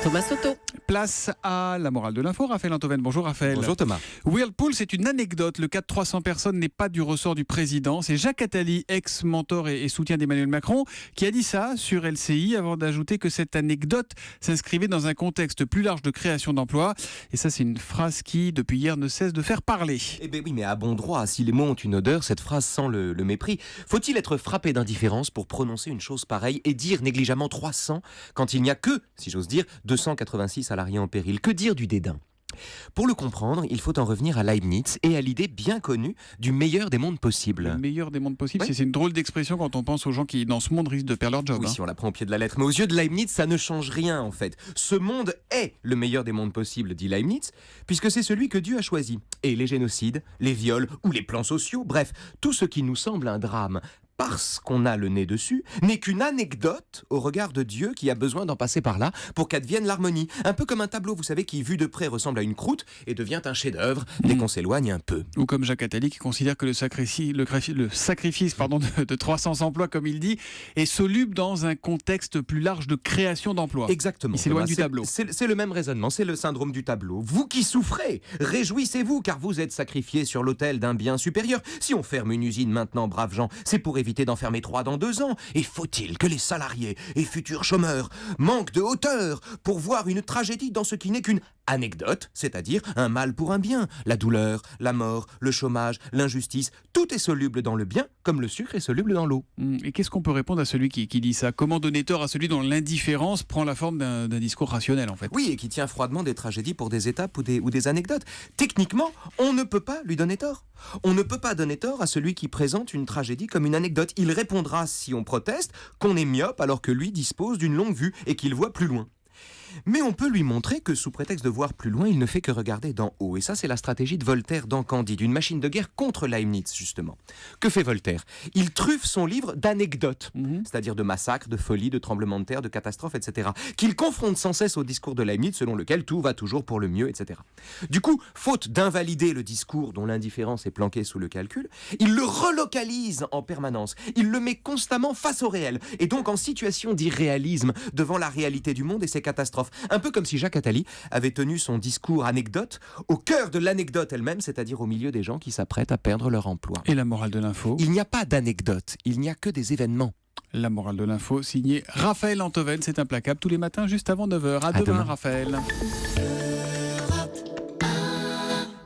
Thomas Soto. Place à la morale de l'info. Raphaël Antoven. Bonjour Raphaël. Bonjour Thomas. Whirlpool, c'est une anecdote. Le cas de 300 personnes n'est pas du ressort du président. C'est Jacques Attali, ex-mentor et soutien d'Emmanuel Macron, qui a dit ça sur LCI avant d'ajouter que cette anecdote s'inscrivait dans un contexte plus large de création d'emplois. Et ça, c'est une phrase qui, depuis hier, ne cesse de faire parler. Eh bien oui, mais à bon droit, si les mots ont une odeur, cette phrase sent le mépris. Faut-il être frappé d'indifférence pour prononcer une chose pareille et dire négligemment 300 quand il n'y a que, si j'ose dire, 286 salariés en péril? Que dire du dédain? Pour le comprendre, il faut en revenir à Leibniz et à l'idée bien connue du meilleur des mondes possibles. Le meilleur des mondes possibles, Oui. c'est une drôle d'expression quand on pense aux gens qui, dans ce monde, risquent de perdre leur job. Oui, si on la prend au pied de la lettre. Mais aux yeux de Leibniz, ça ne change rien en fait. Ce monde est le meilleur des mondes possibles, dit Leibniz, puisque c'est celui que Dieu a choisi. Et les génocides, les viols ou les plans sociaux, bref, tout ce qui nous semble un drame, parce qu'on a le nez dessus, n'est qu'une anecdote au regard de Dieu qui a besoin d'en passer par là pour qu'advienne l'harmonie. Un peu comme un tableau, vous savez, qui vu de près ressemble à une croûte et devient un chef-d'œuvre dès qu'on s'éloigne un peu. Ou comme Jacques Attali qui considère que le sacrifice de 300 emplois, comme il dit, est soluble dans un contexte plus large de création d'emplois. Exactement. Il s'éloigne Thomas. du tableau. C'est le même raisonnement, c'est le syndrome du tableau. Vous qui souffrez, réjouissez-vous car vous êtes sacrifiés sur l'autel d'un bien supérieur. Si on ferme une usine maintenant, braves gens, c'est pour éviter d'en fermer 3 dans 2 ans. Et faut-il que les salariés et futurs chômeurs manquent de hauteur pour voir une tragédie dans ce qui n'est qu'une anecdote, c'est-à-dire un mal pour un bien? La douleur, la mort, le chômage, l'injustice, tout est soluble dans le bien comme le sucre est soluble dans l'eau. Et qu'est-ce qu'on peut répondre à celui qui dit ça? Comment donner tort à celui dont l'indifférence prend la forme d'un discours rationnel en fait? Oui, et qui tient froidement des tragédies pour des étapes ou des anecdotes. Techniquement, on ne peut pas lui donner tort. On ne peut pas donner tort à celui qui présente une tragédie comme une anecdote. Il répondra, si on proteste, qu'on est myope alors que lui dispose d'une longue vue et qu'il voit plus loin. Mais on peut lui montrer que, sous prétexte de voir plus loin, il ne fait que regarder d'en haut. Et ça, c'est la stratégie de Voltaire dans Candide, une machine de guerre contre Leibniz, justement. Que fait Voltaire? Il truffe son livre d'anecdotes, c'est-à-dire de massacres, de folies, de tremblements de terre, de catastrophes, etc., qu'il confronte sans cesse au discours de Leibniz, selon lequel tout va toujours pour le mieux, etc. Du coup, faute d'invalider le discours dont l'indifférence est planquée sous le calcul, il le relocalise en permanence. Il le met constamment face au réel, et donc en situation d'irréalisme devant la réalité du monde et ses catastrophes. Un peu comme si Jacques Attali avait tenu son discours anecdote au cœur de l'anecdote elle-même, c'est-à-dire au milieu des gens qui s'apprêtent à perdre leur emploi. Et la morale de l'info? Il n'y a pas d'anecdote, il n'y a que des événements. La morale de l'info, signée Raphaël Antoven, c'est implacable tous les matins juste avant 9h. À demain, demain. Raphaël.